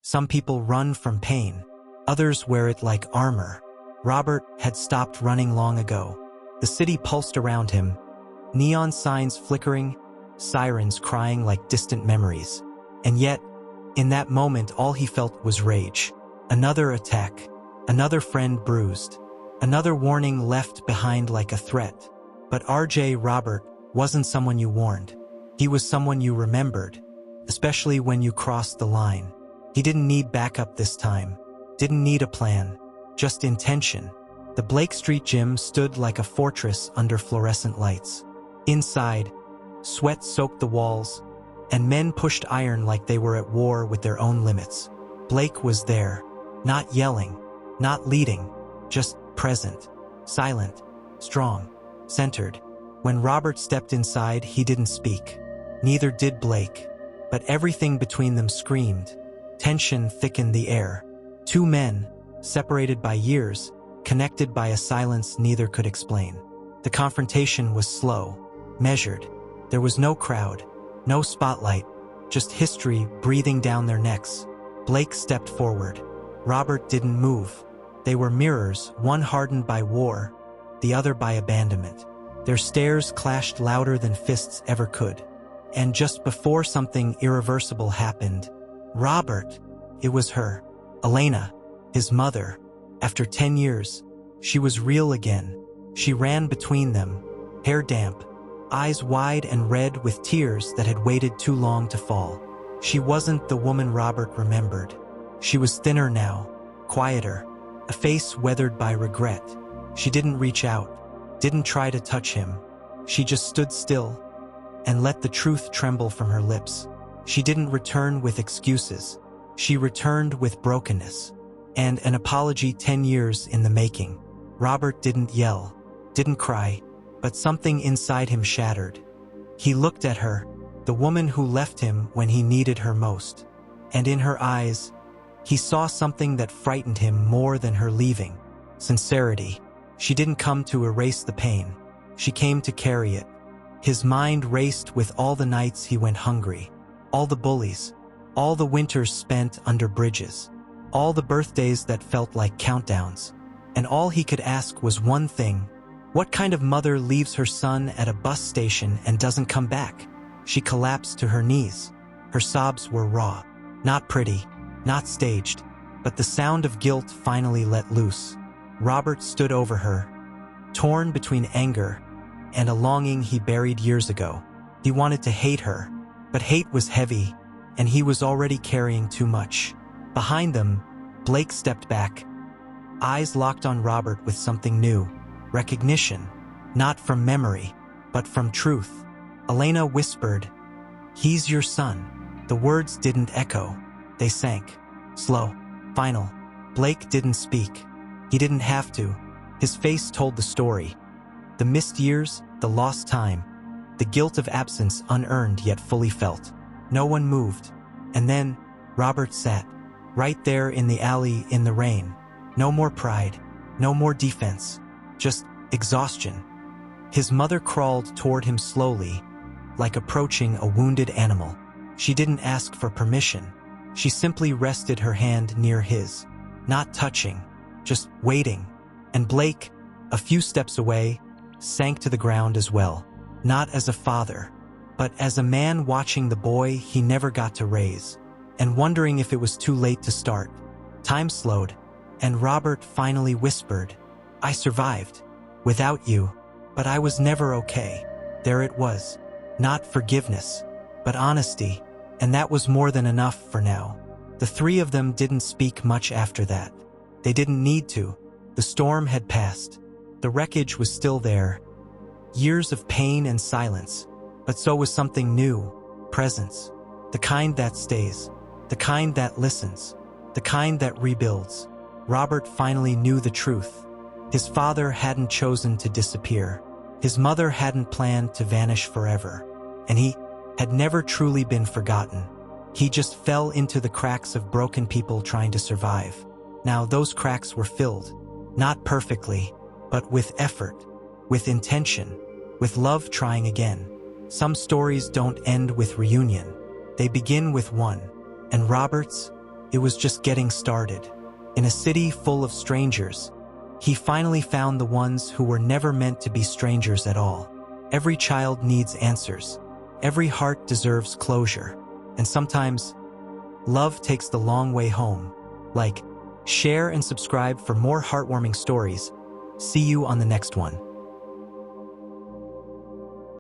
Some people run from pain. Others wear it like armor. Robert had stopped running long ago. The city pulsed around him, neon signs flickering, sirens crying like distant memories. And yet, in that moment, all he felt was rage. Another attack, another friend bruised, another warning left behind like a threat. But RJ Robert wasn't someone you warned. He was someone you remembered, especially when you crossed the line. He didn't need backup this time, didn't need a plan, just intention. The Blake Street gym stood like a fortress under fluorescent lights. Inside, sweat soaked the walls, and men pushed iron like they were at war with their own limits. Blake was there, not yelling, not leading, just present, silent, strong, centered. When Robert stepped inside, he didn't speak. Neither did Blake. But everything between them screamed. Tension thickened the air. Two men, separated by years, connected by a silence neither could explain. The confrontation was slow, measured. There was no crowd, no spotlight, just history breathing down their necks. Blake stepped forward. Robert didn't move. They were mirrors, one hardened by war, the other by abandonment. Their stares clashed louder than fists ever could. And just before something irreversible happened, Robert, it was her, Elena, his mother. After 10 years, she was real again. She ran between them, hair damp, eyes wide and red with tears that had waited too long to fall. She wasn't the woman Robert remembered. She was thinner now, quieter, a face weathered by regret. She didn't reach out, didn't try to touch him. She just stood still and let the truth tremble from her lips. She didn't return with excuses. She returned with brokenness and an apology 10 years in the making. Robert didn't yell, didn't cry, but something inside him shattered. He looked at her, the woman who left him when he needed her most, and in her eyes, he saw something that frightened him more than her leaving: sincerity. She didn't come to erase the pain. She came to carry it. His mind raced with all the nights he went hungry, all the bullies, all the winters spent under bridges, all the birthdays that felt like countdowns. And all he could ask was one thing: what kind of mother leaves her son at a bus station and doesn't come back? She collapsed to her knees. Her sobs were raw, not pretty, not staged, but the sound of guilt finally let loose. Robert stood over her, torn between anger and a longing he buried years ago. He wanted to hate her, but hate was heavy, and he was already carrying too much. Behind them, Blake stepped back, eyes locked on Robert with something new: recognition, not from memory, but from truth. Elena whispered, "He's your son." The words didn't echo. They sank. Slow. Final. Blake didn't speak. He didn't have to. His face told the story. The missed years, the lost time, the guilt of absence unearned yet fully felt. No one moved. And then, Robert sat, right there in the alley in the rain. No more pride, no more defense, just exhaustion. His mother crawled toward him slowly, like approaching a wounded animal. She didn't ask for permission. She simply rested her hand near his, not touching, just waiting. And Blake, a few steps away, sank to the ground as well. Not as a father, but as a man watching the boy he never got to raise, and wondering if it was too late to start. Time slowed, and Robert finally whispered, "I survived. Without you. But I was never okay." There it was. Not forgiveness, but honesty, and that was more than enough for now. The three of them didn't speak much after that. They didn't need to. The storm had passed. The wreckage was still there. Years of pain and silence, but so was something new: presence. The kind that stays, the kind that listens, the kind that rebuilds. Robert finally knew the truth. His father hadn't chosen to disappear. His mother hadn't planned to vanish forever. And he had never truly been forgotten. He just fell into the cracks of broken people trying to survive. Now those cracks were filled, not perfectly, but with effort, with intention, with love trying again. Some stories don't end with reunion. They begin with one. And Robert's, it was just getting started. In a city full of strangers, he finally found the ones who were never meant to be strangers at all. Every child needs answers. Every heart deserves closure. And sometimes, love takes the long way home. Like, share and subscribe for more heartwarming stories. See you on the next one.